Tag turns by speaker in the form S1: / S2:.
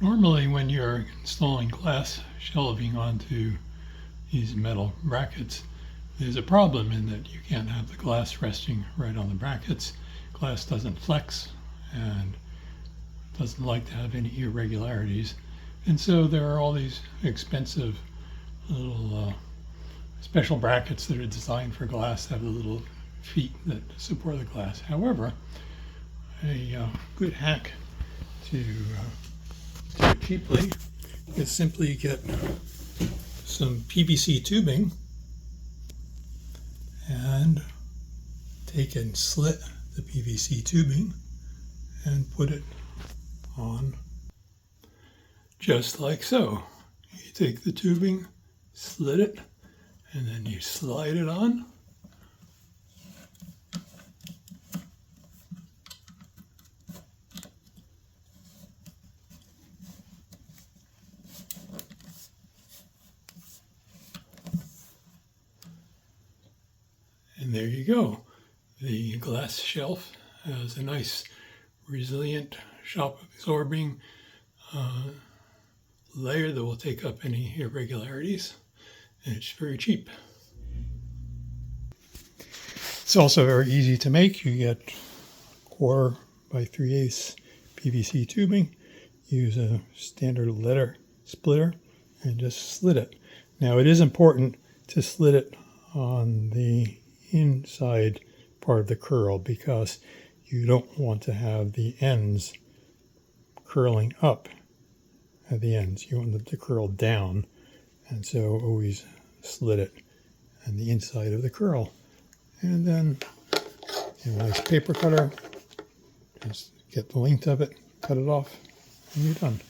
S1: Normally when you're installing glass shelving onto these metal brackets, there's a problem in that you can't have the glass resting right on the brackets. Glass doesn't flex and doesn't like to have any irregularities. And so there are all these expensive little special brackets that are designed for glass that have the little feet that support the glass. However, a good hack to do it cheaply is simply get some PVC tubing and take and slit the PVC tubing and put it on just like so. You take the tubing, slit it, and then you slide it on. And there you go. The glass shelf has a nice, resilient, shock absorbing layer that will take up any irregularities, and it's very cheap. It's also very easy to make. You get 1/4 by 3/8 PVC tubing, use a standard letter splitter, and just slit it. Now it is important to slit it on the inside part of the curl because you don't want to have the ends curling up at the ends. You want them to curl down, and so always slit it on the inside of the curl. And then a nice paper cutter, just get the length of it, cut it off, and you're done.